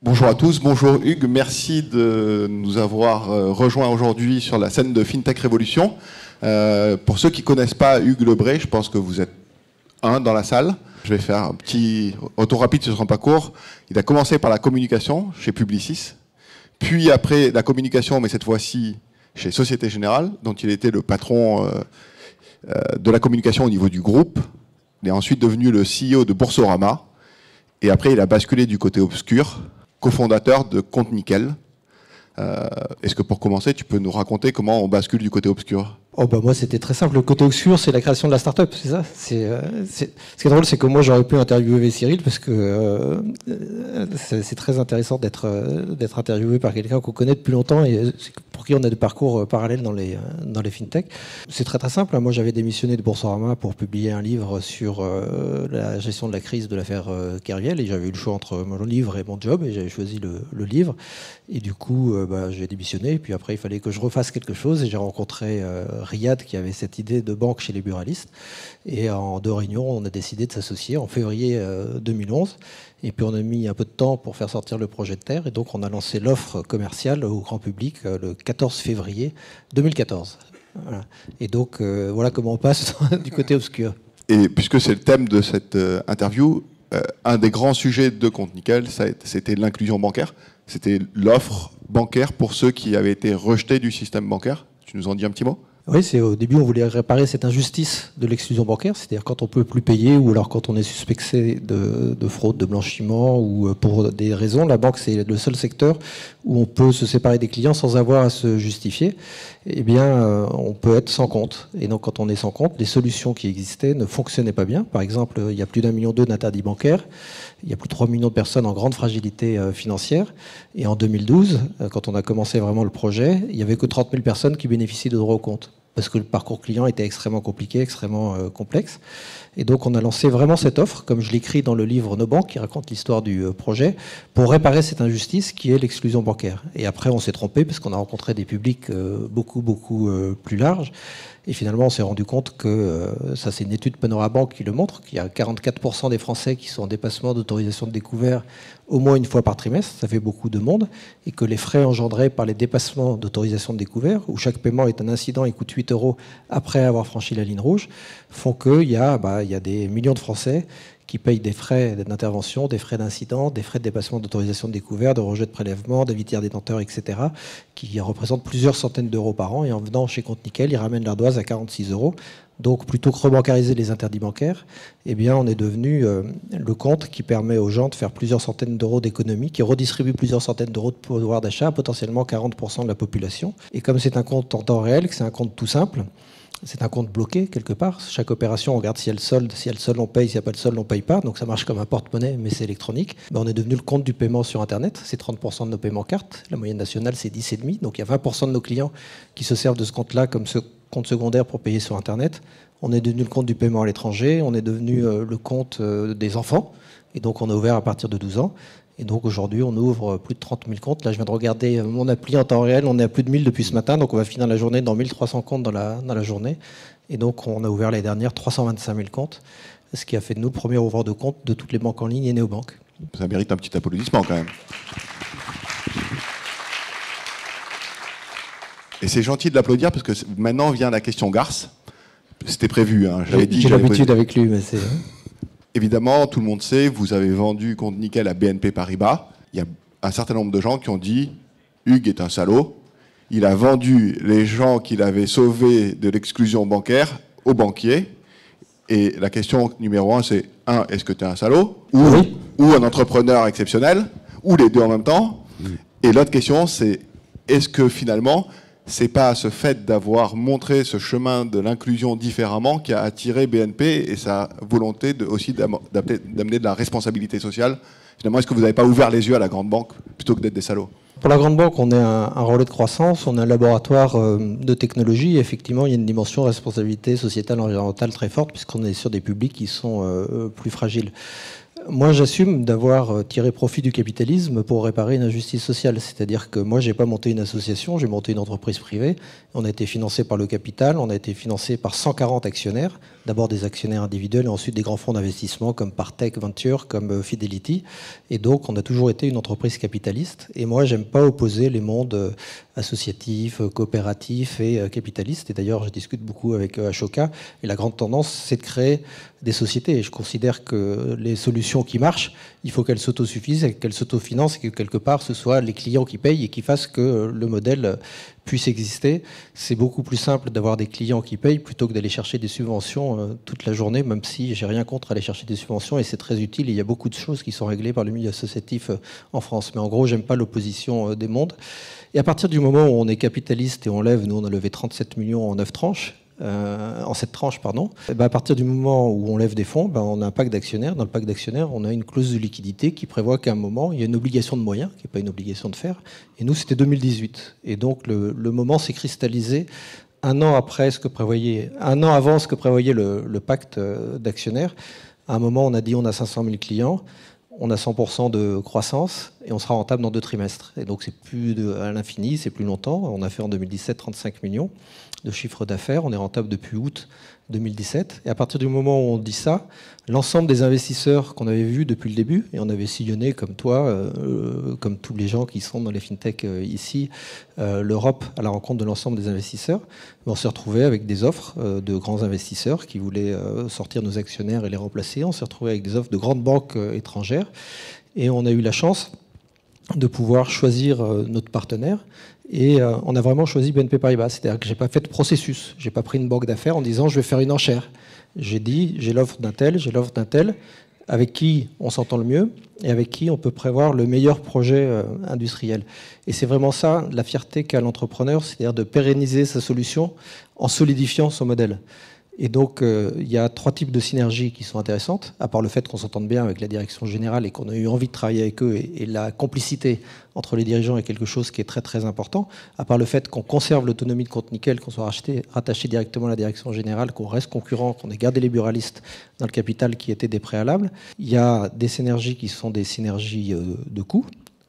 Bonjour à tous, bonjour Hugues, merci de nous avoir rejoints aujourd'hui sur la scène de FinTech Révolution. Pour ceux qui ne connaissent pas Hugues Lebray, je pense que vous êtes un dans la salle. Je vais faire un petit retour rapide sur son parcours. Il a commencé par la communication chez Publicis, puis après la communication, mais cette fois-ci chez Société Générale, dont il était le patron de la communication au niveau du groupe. Il est ensuite devenu le CEO de Boursorama, et après il a basculé du côté obscur, cofondateur de Compte Nickel. Est-ce que pour commencer, tu peux nous raconter comment on bascule du côté obscur ? Oh bah moi c'était très simple, le côté obscur c'est la création de la start-up, c'est ça. Ce qui est drôle c'est que moi j'aurais pu interviewer Cyril parce que c'est très intéressant d'être interviewé par quelqu'un qu'on connaît depuis longtemps et pour qui on a des parcours parallèles dans les fintech. C'est très très simple, moi j'avais démissionné de Boursorama pour publier un livre sur la gestion de la crise de l'affaire Kerviel et j'avais eu le choix entre mon livre et mon job et j'avais choisi le livre et du coup j'ai démissionné et puis après il fallait que je refasse quelque chose et j'ai rencontré Riyad qui avait cette idée de banque chez les buralistes et en 2 réunions on a décidé de s'associer en février 2011 et puis on a mis un peu de temps pour faire sortir le projet de terre et donc on a lancé l'offre commerciale au grand public le 14 février 2014. Voilà. Et donc voilà comment on passe du côté obscur. Et puisque c'est le thème de cette interview, un des grands sujets de Compte Nickel, c'était l'inclusion bancaire. C'était l'offre bancaire pour ceux qui avaient été rejetés du système bancaire. Tu nous en dis un petit mot ? Oui, au début, on voulait réparer cette injustice de l'exclusion bancaire, c'est-à-dire quand on ne peut plus payer ou alors quand on est suspecté de fraude, de blanchiment ou pour des raisons, la banque, c'est le seul secteur où on peut se séparer des clients sans avoir à se justifier. Eh bien, on peut être sans compte. Et donc, quand on est sans compte, les solutions qui existaient ne fonctionnaient pas bien. Par exemple, il y a plus d'1,2 million d'interdits bancaires. Il y a plus de 3 millions de personnes en grande fragilité financière. Et en 2012, quand on a commencé vraiment le projet, il n'y avait que 30 000 personnes qui bénéficiaient de droit au compte. Parce que le parcours client était extrêmement compliqué, extrêmement complexe. Et donc on a lancé vraiment cette offre, comme je l'écris dans le livre Nos banques, qui raconte l'histoire du projet, pour réparer cette injustice qui est l'exclusion bancaire. Et après on s'est trompé, parce qu'on a rencontré des publics beaucoup plus larges. Et finalement, on s'est rendu compte que, ça c'est une étude Panorabank qui le montre, qu'il y a 44% des Français qui sont en dépassement d'autorisation de découvert au moins une fois par trimestre, ça fait beaucoup de monde, et que les frais engendrés par les dépassements d'autorisation de découvert, où chaque paiement est un incident et coûte 8 € après avoir franchi la ligne rouge, font qu'il y a des millions de Français qui payent des frais d'intervention, des frais d'incident, des frais de dépassement d'autorisation de découvert, de rejet de prélèvement, de litière détenteur, etc., qui représentent plusieurs centaines d'euros par an. Et en venant chez Compte Nickel, ils ramènent l'ardoise à 46 €. Donc, plutôt que rebancariser les interdits bancaires, eh bien, on est devenu le compte qui permet aux gens de faire plusieurs centaines d'euros d'économie, qui redistribue plusieurs centaines d'euros de pouvoir d'achat à potentiellement 40% de la population. Et comme c'est un compte en temps réel, que c'est un compte tout simple, c'est un compte bloqué quelque part. Chaque opération, on regarde si elle solde. Si elle solde, on paye. S'il n'y a pas de solde, on ne paye pas. Donc ça marche comme un porte-monnaie, mais c'est électronique. On est devenu le compte du paiement sur Internet. C'est 30% de nos paiements cartes. La moyenne nationale, c'est 10,5. Donc il y a 20% de nos clients qui se servent de ce compte-là comme ce compte secondaire pour payer sur Internet. On est devenu le compte du paiement à l'étranger. On est devenu le compte des enfants. Et donc on a ouvert à partir de 12 ans. Et donc aujourd'hui, on ouvre plus de 30 000 comptes. Là, je viens de regarder mon appli en temps réel. On est à plus de 1000 depuis ce matin. Donc on va finir la journée dans 1300 comptes dans la journée. Et donc on a ouvert l'année dernière 325 000 comptes, ce qui a fait de nous le premier ouvreur de compte de toutes les banques en ligne et néobanques. Ça mérite un petit applaudissement quand même. Et c'est gentil de l'applaudir parce que maintenant vient la question Garce. C'était prévu. Hein. J'ai l'habitude avec lui, mais c'est... Évidemment, tout le monde sait, vous avez vendu Compte Nickel à BNP Paribas. Il y a un certain nombre de gens qui ont dit « Hugues est un salaud. Il a vendu les gens qu'il avait sauvés de l'exclusion bancaire aux banquiers. » Et la question numéro 1, c'est « Est-ce que tu es un salaud ou un entrepreneur exceptionnel ?» Ou les deux en même temps. Et l'autre question, c'est « Est-ce que finalement... » c'est pas ce fait d'avoir montré ce chemin de l'inclusion différemment qui a attiré BNP et sa volonté aussi d'amener de la responsabilité sociale. Finalement, est-ce que vous n'avez pas ouvert les yeux à la grande banque plutôt que d'être des salauds ? Pour la grande banque, on est un relais de croissance, on est un laboratoire de technologie. Et effectivement, il y a une dimension responsabilité sociétale environnementale très forte puisqu'on est sur des publics qui sont plus fragiles. Moi, j'assume d'avoir tiré profit du capitalisme pour réparer une injustice sociale. C'est-à-dire que moi, j'ai pas monté une association, j'ai monté une entreprise privée. On a été financé par le capital, on a été financé par 140 actionnaires. D'abord des actionnaires individuels et ensuite des grands fonds d'investissement comme Partech Venture, comme Fidelity. Et donc, on a toujours été une entreprise capitaliste. Et moi, j'aime pas opposer les mondes associatifs, coopératifs et capitalistes. Et d'ailleurs, je discute beaucoup avec Ashoka. Et la grande tendance, c'est de créer des sociétés. Et je considère que les solutions qui marchent, il faut qu'elles s'autosuffisent et qu'elles s'autofinancent et que quelque part, ce soit les clients qui payent et qui fassent que le modèle puisse exister. C'est beaucoup plus simple d'avoir des clients qui payent plutôt que d'aller chercher des subventions toute la journée, même si j'ai rien contre aller chercher des subventions et c'est très utile. Il y a beaucoup de choses qui sont réglées par le milieu associatif en France. Mais en gros, j'aime pas l'opposition des mondes. Et à partir du moment où on est capitaliste et on lève, nous on a levé 37 millions en 9 tranches, en 7 tranches, pardon. Et ben à partir du moment où on lève des fonds, ben on a un pacte d'actionnaires. Dans le pacte d'actionnaires, on a une clause de liquidité qui prévoit qu'à un moment, il y a une obligation de moyens, qui n'est pas une obligation de faire. Et nous, c'était 2018. Et donc, le moment s'est cristallisé un an avant ce que prévoyait le pacte d'actionnaires. À un moment, on a dit on a 500 000 clients. On a 100% de croissance et on sera rentable dans 2 trimestres. Et donc, c'est plus à l'infini, c'est plus longtemps. On a fait en 2017 35 millions de chiffre d'affaires. On est rentable depuis août 2017. Et à partir du moment où on dit ça, l'ensemble des investisseurs qu'on avait vus depuis le début, et on avait sillonné comme toi, comme tous les gens qui sont dans les fintech ici, l'Europe à la rencontre de l'ensemble des investisseurs, on s'est retrouvé avec des offres de grands investisseurs qui voulaient sortir nos actionnaires et les remplacer. On s'est retrouvé avec des offres de grandes banques étrangères. Et on a eu la chance de pouvoir choisir notre partenaire. Et on a vraiment choisi BNP Paribas. C'est-à-dire que je n'ai pas fait de processus. Je n'ai pas pris une banque d'affaires en disant je vais faire une enchère. J'ai dit j'ai l'offre d'un tel, j'ai l'offre d'un tel, avec qui on s'entend le mieux et avec qui on peut prévoir le meilleur projet industriel. Et c'est vraiment ça, la fierté qu'a l'entrepreneur, c'est-à-dire de pérenniser sa solution en solidifiant son modèle. Et donc, il y a 3 types de synergies qui sont intéressantes, à part le fait qu'on s'entende bien avec la direction générale et qu'on a eu envie de travailler avec eux, et la complicité entre les dirigeants est quelque chose qui est très très important, à part le fait qu'on conserve l'autonomie de Compte Nickel, qu'on soit rattaché directement à la direction générale, qu'on reste concurrent, qu'on ait gardé les buralistes dans le capital qui étaient des préalables. Il y a des synergies qui sont des synergies de coûts.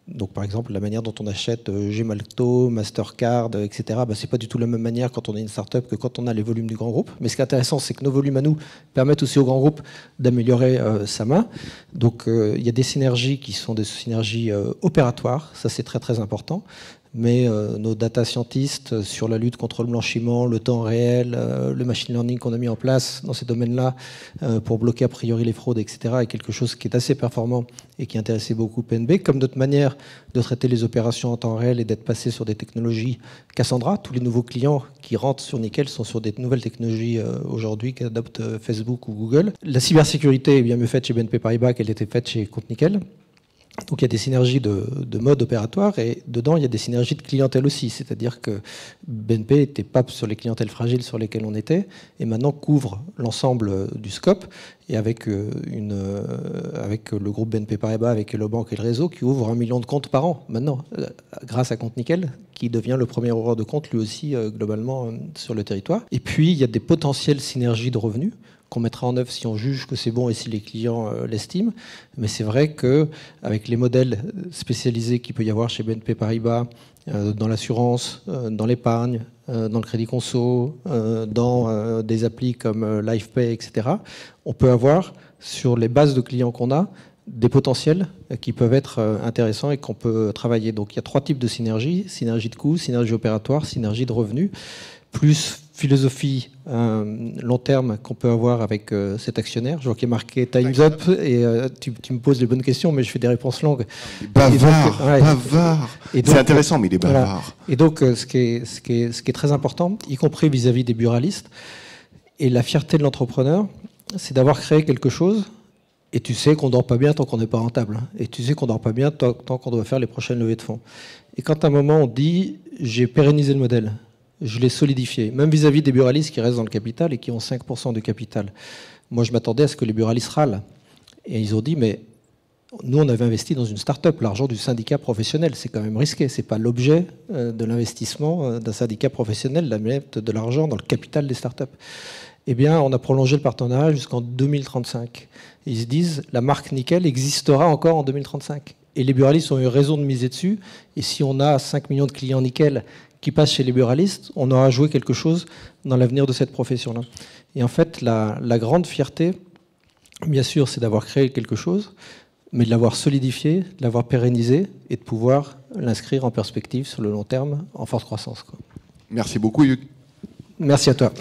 Donc, par exemple, la manière dont on achète Gemalto, Mastercard, etc., c'est pas du tout la même manière quand on est une start-up que quand on a les volumes du grand groupe. Mais ce qui est intéressant, c'est que nos volumes à nous permettent aussi au grand groupe d'améliorer sa main. Donc, il y a des synergies qui sont des synergies opératoires. Ça, c'est très, très important. Mais nos data scientists sur la lutte contre le blanchiment, le temps réel, le machine learning qu'on a mis en place dans ces domaines-là pour bloquer a priori les fraudes, etc., est quelque chose qui est assez performant et qui intéressait beaucoup PNB, comme notre manière de traiter les opérations en temps réel et d'être passé sur des technologies Cassandra. Tous les nouveaux clients qui rentrent sur Nickel sont sur des nouvelles technologies aujourd'hui qu'adoptent Facebook ou Google. La cybersécurité est bien mieux faite chez BNP Paribas qu'elle était faite chez Compte Nickel. Donc il y a des synergies de mode opératoire et dedans il y a des synergies de clientèle aussi, c'est-à-dire que BNP n'était pas sur les clientèles fragiles sur lesquelles on était et maintenant couvre l'ensemble du scope et avec le groupe BNP Paribas, avec Hello Bank et le réseau qui ouvre 1 million de comptes par an maintenant grâce à Compte Nickel qui devient le premier ouvreur de compte lui aussi globalement sur le territoire. Et puis il y a des potentielles synergies de revenus qu'on mettra en œuvre si on juge que c'est bon et si les clients l'estiment. Mais c'est vrai qu'avec les modèles spécialisés qu'il peut y avoir chez BNP Paribas, dans l'assurance, dans l'épargne, dans le crédit conso, dans des applis comme LifePay, etc., on peut avoir, sur les bases de clients qu'on a, des potentiels qui peuvent être intéressants et qu'on peut travailler. Donc il y a 3 types de synergies: synergie de coûts, synergie opératoire, synergie de revenus, plus philosophie long terme qu'on peut avoir avec cet actionnaire. Je vois qu'il est marqué Time's Up et tu me poses les bonnes questions, mais je fais des réponses longues. Bavard, bavard. C'est intéressant, mais il est bavard. Voilà. Et donc, ce qui est très important, y compris vis-à-vis des buralistes, et la fierté de l'entrepreneur, c'est d'avoir créé quelque chose. Et tu sais qu'on ne dort pas bien tant qu'on n'est pas rentable. Et tu sais qu'on ne dort pas bien tant qu'on doit faire les prochaines levées de fonds. Et quand à un moment on dit j'ai pérennisé le modèle, je l'ai solidifié, même vis-à-vis des buralistes qui restent dans le capital et qui ont 5% de capital. Moi, je m'attendais à ce que les buralistes râlent. Et ils ont dit, mais nous, on avait investi dans une start-up, l'argent du syndicat professionnel, c'est quand même risqué. Ce n'est pas l'objet de l'investissement d'un syndicat professionnel, de mettre de l'argent dans le capital des start-up. eh bien, on a prolongé le partenariat jusqu'en 2035. Et ils se disent, la marque Nickel existera encore en 2035. Et les buralistes ont eu raison de miser dessus. Et si on a 5 millions de clients Nickel qui passent chez les buralistes, on aura joué quelque chose dans l'avenir de cette profession-là. Et en fait, la grande fierté, bien sûr, c'est d'avoir créé quelque chose, mais de l'avoir solidifié, de l'avoir pérennisé et de pouvoir l'inscrire en perspective sur le long terme, en forte croissance, quoi. Merci beaucoup, Hugues. Merci à toi.